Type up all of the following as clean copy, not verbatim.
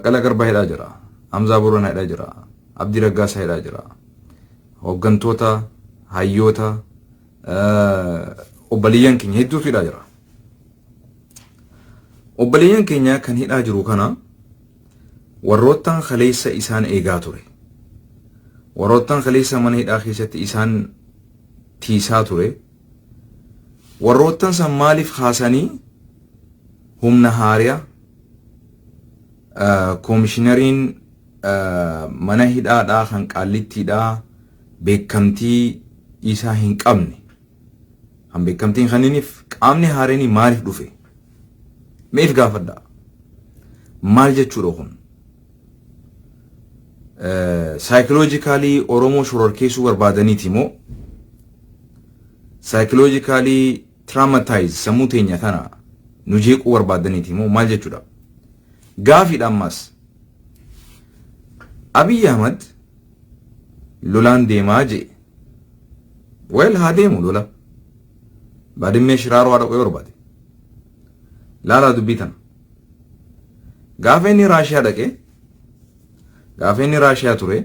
Baqqala Garbaa hidhaa jira. Hamzaa Booranaa hidhaa jira. Abdii Raggaasaa hidhaa jira. Hooggantoota hayyoota obboleeyyan keenya hedduutu hidhaa jira. Obboleeyyan keenya kan hidhaa jiru kana warroottan khaleessa isaan eegaa ture. Warroottan khaleessa mana hidhaa keessatti isaan tiisaa ture. Warroottan san maaliif kaasanii humna haariyaa koomishinariin mana hidhaadhaa kan qaallittiidhaa beekamtii isaa hin qabne kan beekamtiin kaniniif qaamni haareenii maaliif dhufe meef gaafadha maal jechuudha kun psychologically oromoo shororkeessuu barbaadaniiti moo psychologically traumatize sammuu teenya tana nu jeequu barbaadaniiti moo maal jechuudha gaafiidha ammas Abiy Ahmad lolaan deemaa jee weel haa deemu lola baadimmee shiraaroo haa dhaqee barbaade laalaa dubbii tana gaafa inni Raashiyaa dhaqe gaafa inni Raashiyaa ture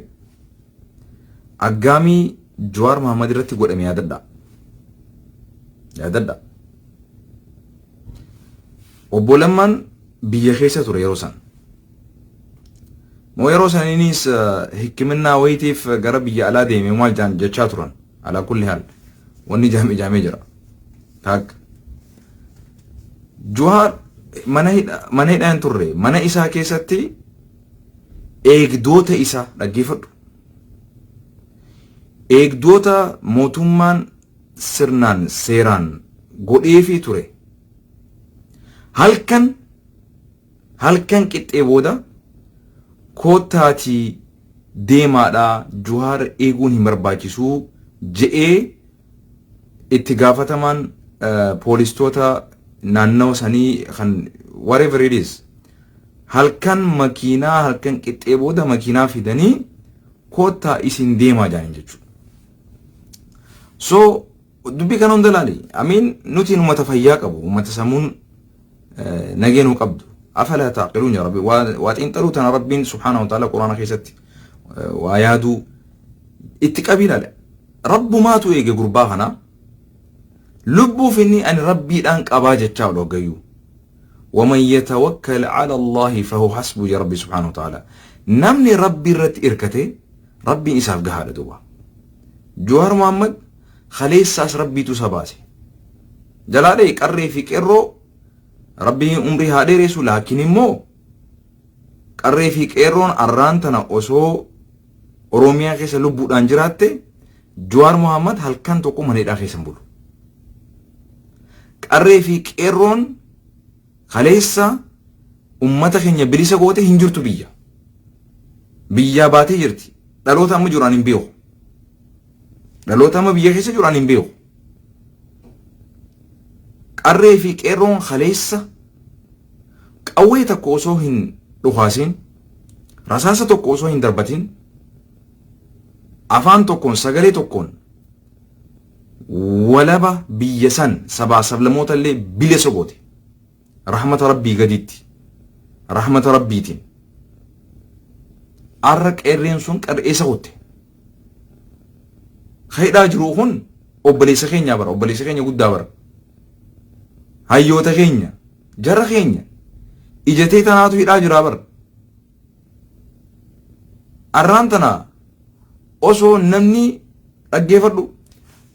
aggaamii Jawaar Mohammad irratti godhame yaadadha obbo Lammaan biyya keessa ture yeroo san moo yeroo saniinis hikimannaa wayitiif gara biyya alaa deeme maal jechaa turan alaa kulli haal wanni jaamee jira taak Jawaar mana hidhaan turre mana isaa keessatti eegdoota isaa dhaggeeffadhu eegdoota mootummaan sirnaan seeraan godheefii ture halkan qixxee booda kootaati deemaadhaa Jawaar eeguun hin barbaachisu je'ee itti gaafatamaan poolistoota naannoo sanii kan whatever it is halkan qixxee booda makiinaa fidanii kootaa isin deemaa jaaniin jechuudha. So dubbii kana hunda ilaali. Amiin nuti uummata fayyaa qabu uummata sammuun nageenuu qabdu. أفلا تعقلون يا ربي واتين تروتنا ربين سبحانه وتعالى قرآن خيستي وآيادو اتقابل لا رب ما تو يجي قرباهنا لبو فيني أن ربي الآن أباجة تشاولو جيو ومن يتوكل على الله فهو حسبه يا ربي سبحانه وتعالى نمني ربي رت إركته ربي إساف جهالة دوبا جوهر محمد خليس ساس ربي تسباسي جلالي قري في كيرو ربي عمري هادي رسول لكن مو قري في كيرون أرانتنا أسو أوروميا كيس لبو دانجراتي جوار محمد هل كان توكو مني داخل سنبولو قري في كيرون خليسا أمتا خينيا بريسا قوتي هنجرتو بيا باتي جرتي دلوتا ما جرانين بيو دلوتا ما بيا كيس جرانين بيو قري في كيرون خليسا قوي تكو أسو هن dhuhaasin rasaasa tokko osoo hin darbatin afaan tokkoon sagalee tokkoon walaba biyya san sabaa sablamoota illee bilisa goote rahmata rabbii gaditti rahmata rabbiitiin arra qeerreen sun qar'eessa goote hidhaa jiru kun obboleessa keenya guddaa bara hayyoota keenya jarra keenya ijatee tanaatu hidhaa jira bar arrantana osoo namni dhaggeeffadhu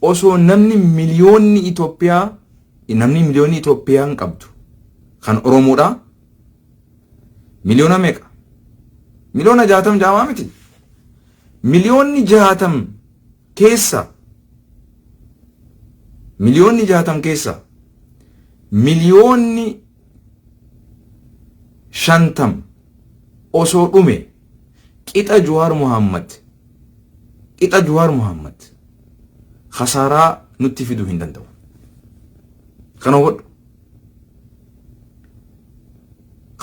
osoo namni miliyoonni Itoophiyaan qabdu kan Oromoodha miliyoona meeqa miliyoona 60 jaamaa miti miliyoonni 60 keessa miliyoonni 50 osoo dhume qixa Jawaar Mohammad khasaaraa nutti fiduu hin danda'u kana hodhu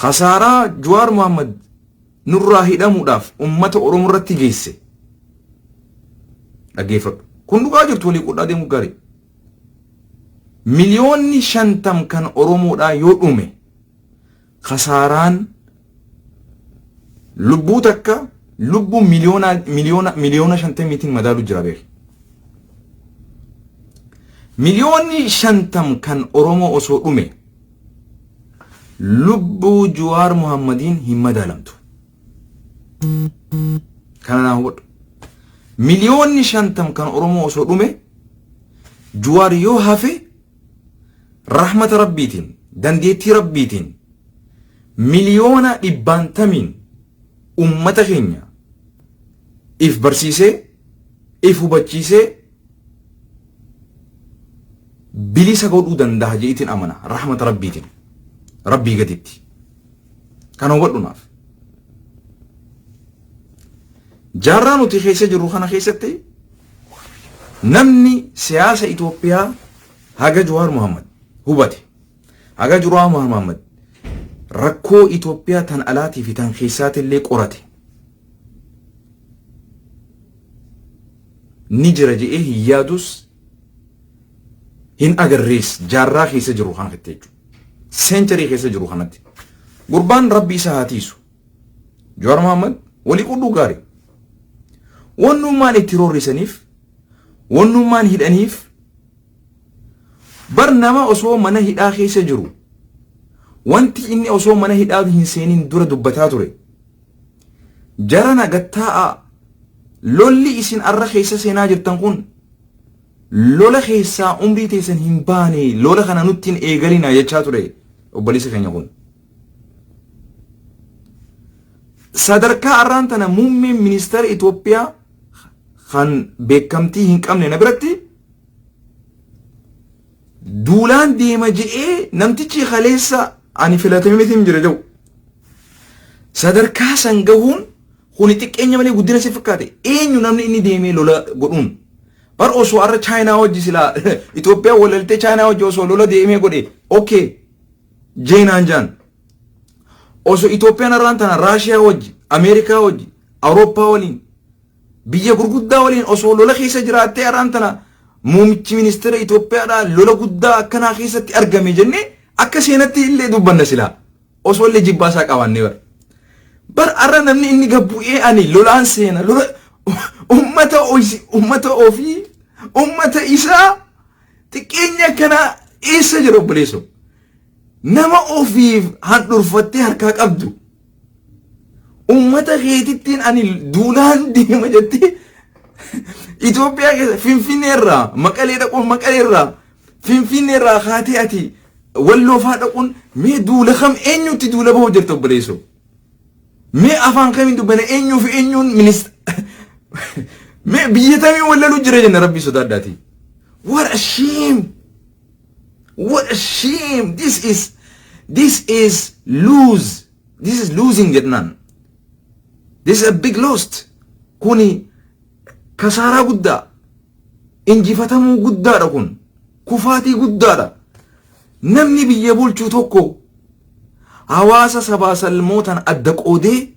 khasaaraa Jawaar Mohammad nurraa hidhamuudhaaf ummata Oromoo irratti geesse dhaggeeffadhu kun dhugaa jirtu walii qodhaa deemu gaarii miliyoonni 50 kan Oromoodhaa yoo dhume خساران lubbuu takka lubbuu miliyoona 50 madaalu jira beek. Miliyoonni 50 kan Oromoo osoo dhume lubbuu Jawaar Muhammadiin hin madaalamtu. Kana naa hubadhu. Miliyoonni 50 kan Oromoo osoo dhume Jawaar yoo hafe rahmata rabbiitiin dandeettii rabbiitiin miliyoona 100 ummata keenya if barsiisee if hubachiisee bilisa godhuu danda'a jeetiin amana rahmata rabbiitiin rabbii gaditti kan hubadhunaaf jaarraa nuti keessa jirru kana keessatti namni siyaasa Itoophiyaa haga Jawaar Muhammad hubate haga Jawaar Muhammad rakkoo Itoophiyaa tan alaatii fi tan keessaati illee qorate ni jira je'ee hin yaadus hin agarrees jaarraa keessa jiru kana jechuudha. Seencharii keessa jiru kanatti gurbaan rabbi isaa haatiisu Jawaar Muhammad walii qudhuu gaarii wannummaan itti roorrisaniif wannummaan hidhaniif bar nama osoo mana hidhaa keessa jiru wanti inni osoo mana hidhaa hin seenin dura dubbataa ture jarana gattaa'a lolli isin arra keessa seenaa jirtan kun lola keessaa umrii teessan hin baane lola kana nutti hin eegalina jechaa ture obboleessa keenya kun sadarkaa arraan tana muummeen ministeera Itoophiyaa kan beekamtii hin qabne na biratti duulaan deema je'ee namtichi kaleessa ani filatamee miti hin jira jedhu sadarkaa san gahuun kuni xiqqeenya malee guddina si fakkaate eenyu namni inni deemee lola godhuun bar osoo arra Chaayinaa wajji silaa Itoophiyaa walaltee Chaayinaa wajji osoo lola deemee godhe okay jeenaan jaan osoo Itoophiyaan arraan tana Raashiyaa wajji Ameerikaa wajji Awurooppaa waliin biyya gurguddaa waliin osoo lola keessa jiraattee arraan tana muummichi ministeera Itoophiyaadhaa lola guddaa akkanaa keessatti argame jennee akka seenatti illee dubbanna silaa osoo illee jibbaasaa qabaannee bar arra namni inni gabbu'ee ani lolaan seena lola ummata ofii ummata isaa xiqqeenya kana eessa jira obboleesso nama ofiif handhurfattee harkaa qabdu ummata keetittiin ani duulaan deema jettee Itoophiyaa keessa Finfinneerraa Maqalee dhaquun Maqaleerraa Finfinneerraa kaatee ati Walloofaa dhaquun mee duula kam eenyutti duula bahuu jirta obboleesso mee afaan kamiin dubbanna eenyuu fi eenyuun mee biyya tamii wallalu jira jenna rabbii sodaadhaati. What a shame! What a shame! This is losing jedhan. This is a big loss. Kuni kasaaraa guddaa injifatamuu guddaadha kun kufaatii guddaadha. Namni biyya bulchuu tokko hawaasa sabaa salmootaan adda qoodee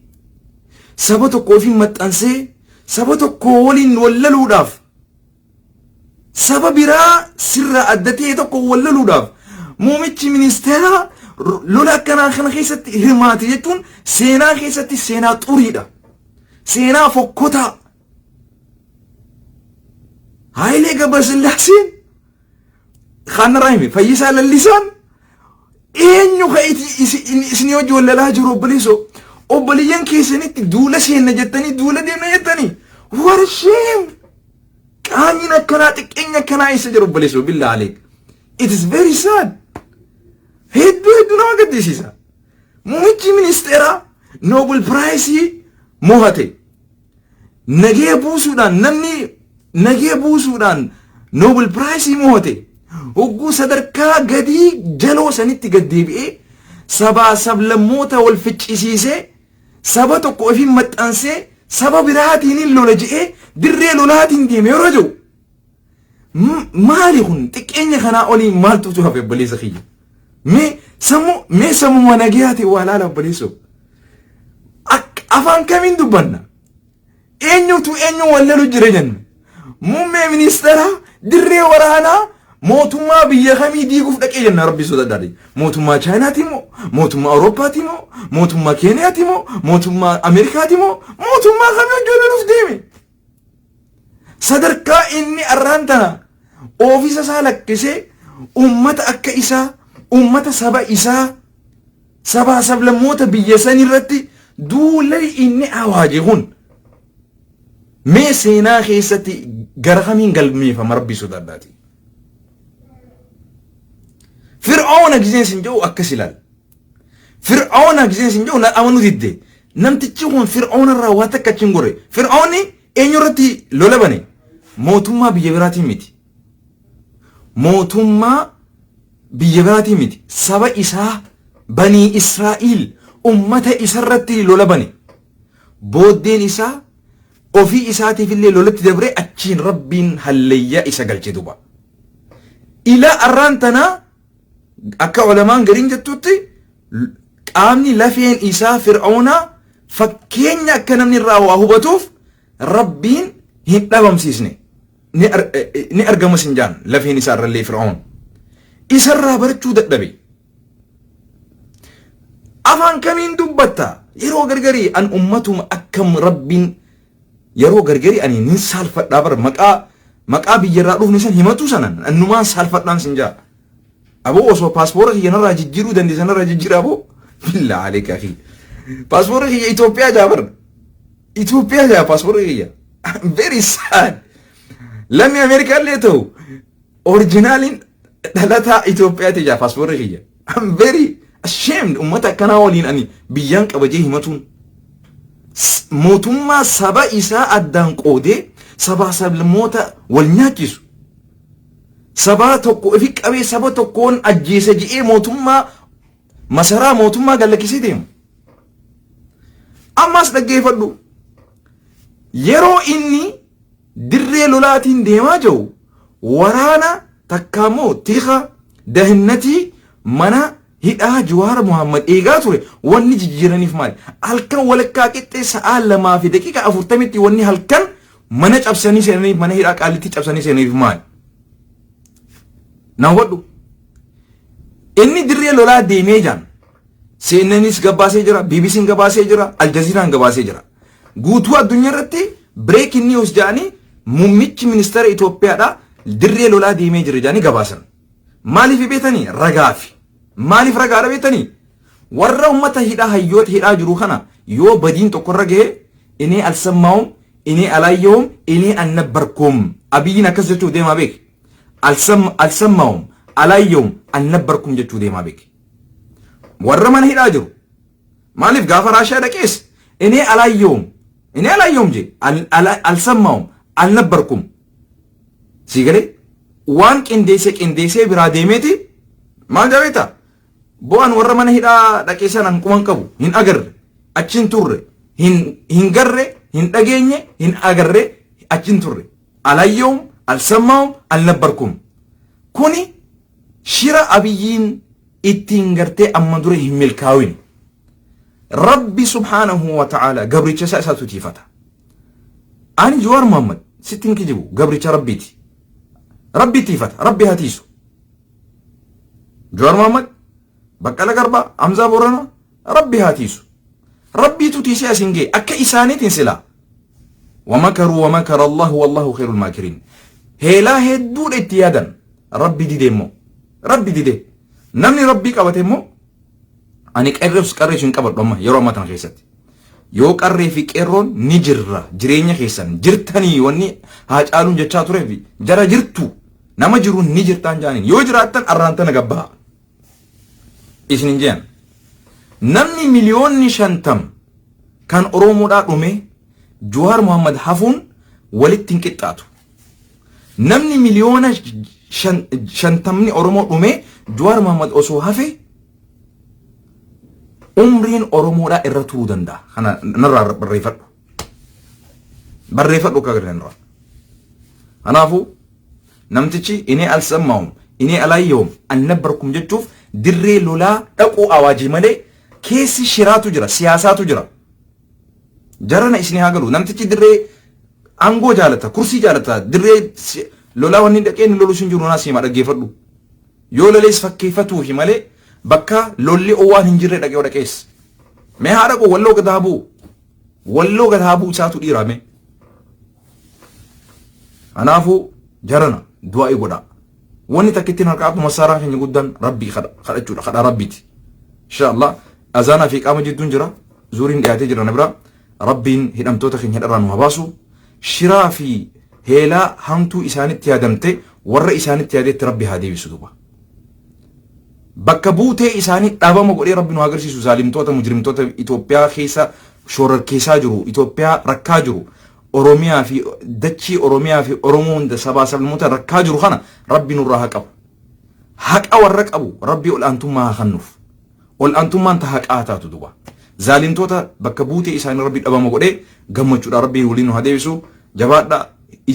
saba tokko ofiin maxxansee saba tokko waliin wallaluudhaaf saba biraa sirra adda ta'e tokko wallaluudhaaf muummichi ministeera lola akkanaa kana keessatti hirmaate jechuun seenaa keessatti seenaa xuriidha. Seenaa fokkotaa. Hayilee Gabrasillaaseen kan raayime Fayyisaa Lallisaan eenyu ka'iti isin hojii wallalaa jiru obboleesso obboleeyyan keessanitti duula seenna jettanii duula deemna jettanii what a shame qaaniin akkanaa xiqqeenya akkanaa eessa jiru obboleesso billaa aleek it is very sad hedduu nama gaddisiisa muummichi ministeeraa Nobel Prize mo'ate nagee buusuudhaan namni nagee buusuudhaan Nobel Prize mo'ate hogguu sadarkaa gadii jaloo sanitti gaddeebi'ee sabaa sablammoota wal ficcisiisee saba tokko ofiin maxxansee saba biraatiin lola je'ee dirree lolaatiin deeme yeroo jiru maali kun xiqqeenya kanaa oliin maaltu hafe obboleessa kiyya mee sammuma nagayaati waa laala obboleesso afaan kamiin dubbanna eenyutu eenyu wallalu jira jenna muummee ministeera dirree waraanaa mootummaa biyya kamii diiguuf dhaqee jenna rabbi sodaadhaadhi. Mootummaa Chaayinaati moo mootummaa Awuroopaati moo mootummaa Keeniyaati moo mootummaa Ameerikaati moo mootummaa kamii hojjetuuf deeme. Sadarkaa inni arraan tana oofisa isaa lakkisee ummata akka isaa ummata saba isaa sabaa sablammoota biyya san irratti duulay inni awaaje kun mee seenaa keessatti gara kamiin galmeeffama rabbi sodaadhaati. Fir'auna giseen sin jedhu akkas ilaal. Fir'auna giseen sin jedhu amanu didde. Namtichi kun Fir'auna irraa waa takka achi hin gorre. Fir'aunni eenyurratti lola bane? Mootummaa biyya biraatiin miti. Mootummaa biyya biraatiin miti. Saba isaa banii Israa'il ummata isarratti lola bane. Booddeen isaa ofii isaatiif illee lolatti dabree achiin rabbiin hallayyaa isa galche duba. Ila arraan tanaa akka ulamaan gariin jettutti qaamni lafeen isaa Fir'aunaa fakkeenya akka namni irraa waa hubatuuf rabbiin hin dhabamsiisne ni argamas hin jaan lafeen isaa irrallee Fir'aun isarraa barachuu dadhabe. Afaan kamiin dubbatta yeroo gargarii an ummatuma akkam rabbiin yeroo gargarii ani nin saalfadhaa bar maqaa biyyarraa dhufne san himatu sanan annumaan saalfadhaan sin jaa. Abo osoo paaspoora kiyya narraa jijjiiruu dandeessan narraa jijjiira abo billaa aleeka akhi paaspoora kiyya Itoophiyaa jaa bar Itoophiyaa jaa paaspoora kiyya very sad lammi Ameerikaa illee ta'u oriijinaaliin dhalataa Itoophiyaati jaa paaspoora kiyya I'm very ashamed ummata akkanaa waliin ani biyyaan qabajee himatuun mootummaa saba isaa addaan qoodee sabaa sablammoota wal nyaachisu. Saba tokko ifi qabee saba tokkoon ajjeese ji'ee mootummaa masaraa mootummaa gallakisee deemu. Ammas dhaggeeffadhu yeroo inni dirree lolaatiin deemaa jiru waraana takkaamoo tiika dahinnatii mana hidhaa Jawaar Muhammad eegaa ture wanni jijjiiraniif maali? Halkan walakkaa qixxee sa'aa 2 fi daqiiqa 40tti wanni halkan mana cabsanii seenaniif mana hidhaa qaalitti cabsanii seenaniif maali? Nawwadhu inni dirree lolaa deemee jaan CNN's gabaasee jira, BBC'n gabaasee jira, Al Jazeeraan gabaasee jira. Guutuu addunyaa irratti breaking news jaanii muummichi ministeera Itoophiyaadha dirree lolaa deemee jira jaanii gabaasan. Maaliif beetanii? Ragaafi. Maaliif ragaadha beetanii? Warra ummata hidhaa hayyoota hidhaa jiru kana yoo badiin tokkorra gahe inni alsammaa'um, inni alaayyawum, inni annabbarkum. Abiyyiin akkas jechuuf deemaa beek. Alsammaa'um, alaayyawum, annabbarkum jechuu deemaa beek. Warra mana hidhaa jiru. Maaliif gaafa Raashiyaa dhaqees inni alaayyawum je alsammaa'um, annabbarkum. Sigalee waan qindeessee biraa deemeeti maal jabeeta? Bu'aan warra mana hidhaa dhaqeessan hanquman qabu hin agarre achin turre hin garre hin dhageenye hin agarre achin turre alaayyawum alsammaa'um annabbarkum. Kuni shira abiyyiin ittiin gartee amma dura hin milkaawin. Rabbi subhaanahu wa ta'ala gabricha isaa tutiifata. Ani Jawaar Muhammad sittin kijibu gabricha rabbiiti. Rabbi tiifata rabbi hatiisu. Jawaar Muhammad Baqqala Garbaa Hamzaa Booranaa rabbi hatiisu. Rabbi tutiisee asin gee akka isaaniitiin silaa. ومكروا ومكر الله والله خير الماكرين. هلا هدود اتيادا ربي ديدمو ربي ديدي نمني ربي قبتمو اني قرفس قريشن قبر دوما يرو ماتن خيست يو قري في قيرون نجرا جرينيا خيسن جرتني وني هاجالون جچا توري جرا جرتو نما جرون نجرتان جانين يو جراتن ارانتن غبا اسنجان نمني مليون نشانتم كان اورومو دا دومي Jawaar Muhammad hafuun walitti hin qixxaatu. Namni miliyoona 50 Oromoo dhume Jawaar Muhammad osoo hafe umriin Oromoodhaa irra turuu danda'a. Kana narraa barreeffadhu. Barreeffadhu akka gargaarra. Kanaafuu namtichi inni alsammaa'um inni alaayyawum annabbarkum jechuuf dirree lolaa dhaquu awaajii malee keessi shiraatu jira siyaasaatu jira. Jarana isni hagalu namtichi dirree angoo jaalata kursi jaalata dirree lola wanni dhaqeen lolu sun jiru naas hima dhaggeeffadhu yoo lolees fakkeeffatu himale bakka lolli owwaan hin jirre dhaqees mee haadha ko walloo gadhaabuu isaatu dhiirame anaafu jarana du'aa godha wanni takkittiin harkaatu masaaraa keenya guddan rabbii kadhachuudha kadha rabbiiti inshallah azana fi qaama jidduun jira zuuriin dhiyaatee jira nabira rabbiin hidhamtoota keenya dharraa nu habaasu shiraa fi heelaa hamtuu isaanitti yaadamte warra isaanitti yaadetti rabbi haa deebisu duba bakka buutee isaanii dhaabama godhee rabbi nu agarsiisu zaalimtoota mujrimtoota Itoophiyaa keessa shorar keessaa jiru Itoophiyaa rakkaa jiru Oromiyaa fi dachii Oromiyaa fi Oromoo hunda sabaa sablammoota rakkaa jiru kana rabbi nurraa haa qabu haqa warra qabu rabbi ol aantummaa haa kennuuf ol aantummaan ta haqaa taatu duba zaalimtoota bakka buutee isaanii rabbi dhaabama godhee gammachuudha rabbi waliin nu haa deebisu jabaadha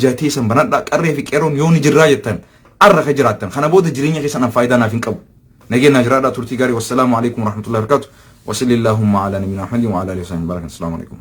ijaatii san banadha qarree fi qeeroon yoo ni jirraa jettan arra ka jiraattan kana booda jireenya keessan faayidaa naaf hin qabu نجينا جرادة ترتي والسلام عليكم ورحمة الله وبركاته وصلى اللهم على نبينا محمد وعلى آله وصحبه وسلم. السلام عليكم.